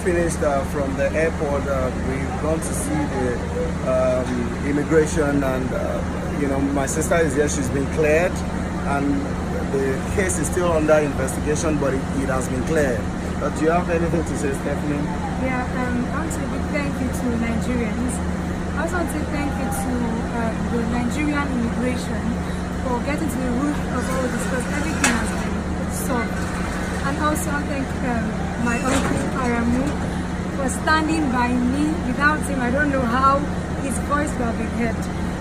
finished from the airport. We've gone to see the immigration, and my sister is here. She's been cleared, and the case is still under investigation, but it has been cleared. Do you have anything to say, Stephanie? Yeah, I want to say a big thank you to Nigerians. I also want to say thank you to the Nigerian immigration for getting to the root of all this, because everything has been solved. And also thank my uncle Aremu for standing by me. Without him, I don't know how his voice would have been heard.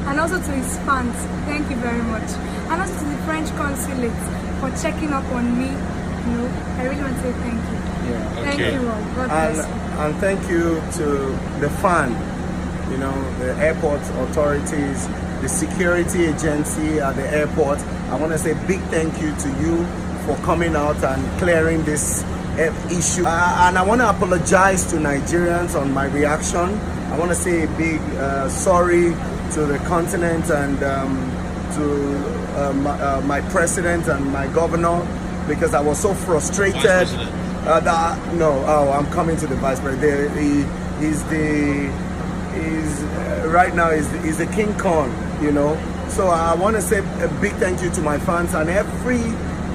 And also to his fans, thank you very much. And also to the French consulate for checking up on me. I really want to say thank you. Yeah. Thank you all. God bless you. And thank you to the fan, the airport authorities, the security agency at the airport. I want to say big thank you to you for coming out and clearing this issue. And I want to apologize to Nigerians on my reaction. I want to say a big sorry to the continent and to my president and my governor, because I was so frustrated. I'm coming to the vice president. Right now he's the King Kong, So I want to say a big thank you to my fans and every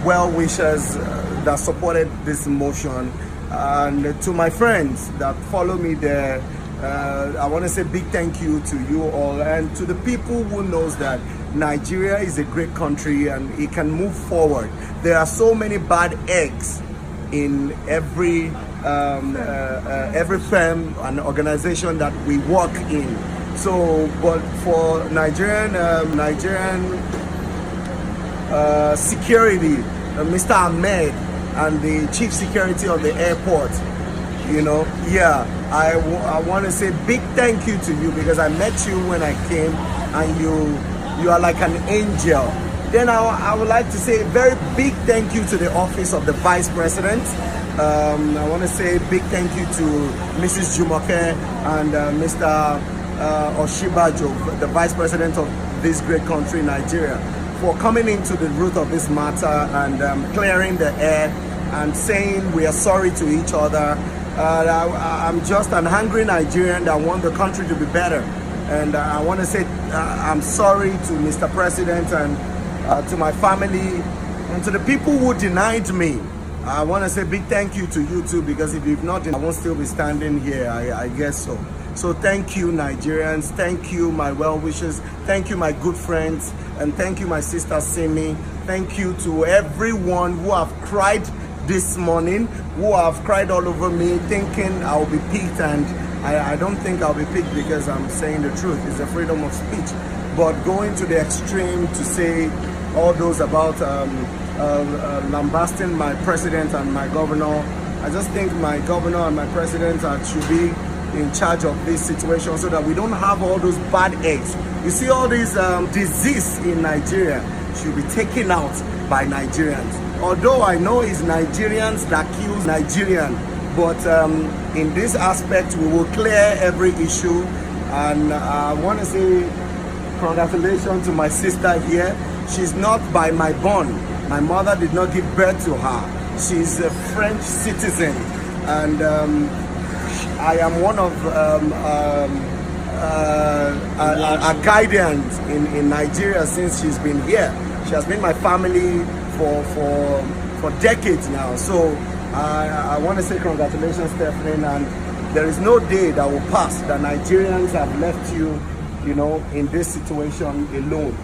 well-wishers that supported this motion, and to my friends that follow me there. I want to say big thank you to you all, and to the people who knows that Nigeria is a great country and it can move forward. There are so many bad eggs in every firm and organization that we work in. So, but for Nigerian security, Mr. Ahmed and the chief security of the airport, I want to say big thank you to you, because I met you when I came, and you are like an angel. Then I would like to say a very big thank you to the office of the vice president. I want to say a big thank you to Mrs. Jumoke and Mr. Oshibajo, the vice president of this great country, Nigeria, for coming into the root of this matter and clearing the air and saying we are sorry to each other. I'm just an hungry Nigerian that want the country to be better. And I want to say I'm sorry to Mr. President and to my family and to the people who denied me. I want to say big thank you to you too, because if you've not, I won't still be standing here, I guess so. So thank you, Nigerians. Thank you, my well-wishers. Thank you, my good friends. And thank you, my sister Simi. Thank you to everyone who have cried this morning, who have cried all over me, thinking I'll be picked, and I don't think I'll be picked because I'm saying the truth. It's a freedom of speech. But going to the extreme to say all those about lambasting my president and my governor, I just think my governor and my president should be in charge of this situation, so that we don't have all those bad eggs. You see, all this disease in Nigeria should be taken out by Nigerians. Although I know it's Nigerians that kills Nigerian, but in this aspect we will clear every issue. And I want to say congratulations to my sister here. She's not by my borne. My mother did not give birth to her. She's a French citizen, and I am one of a guardian in Nigeria since she's been here. She has been my family for decades now. So I want to say congratulations, Stephanie, and there is no day that will pass that Nigerians have left you, in this situation alone.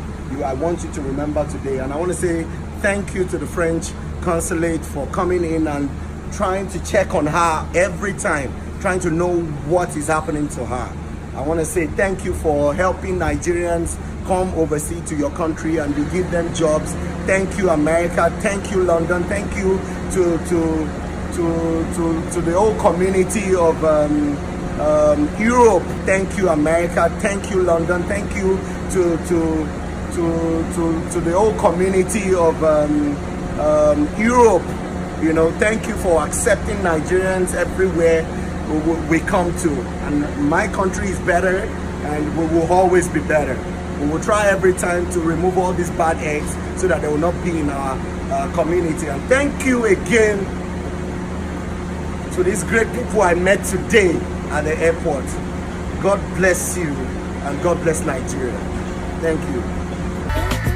I want you to remember today, and I want to say thank you to the French consulate for coming in and trying to check on her every time, trying to know what is happening to her. I want to say thank you for helping Nigerians come overseas to your country and you give them jobs. Thank you, America. Thank you, London. Thank you to the whole community of Europe. Thank you, America. Thank you, London. Thank you to the whole community of Europe. Thank you for accepting Nigerians everywhere we come to. And my country is better, and we will always be better. We will try every time to remove all these bad eggs so that they will not be in our community. And thank you again to these great people I met today at the airport. God bless you and God bless Nigeria. Thank you.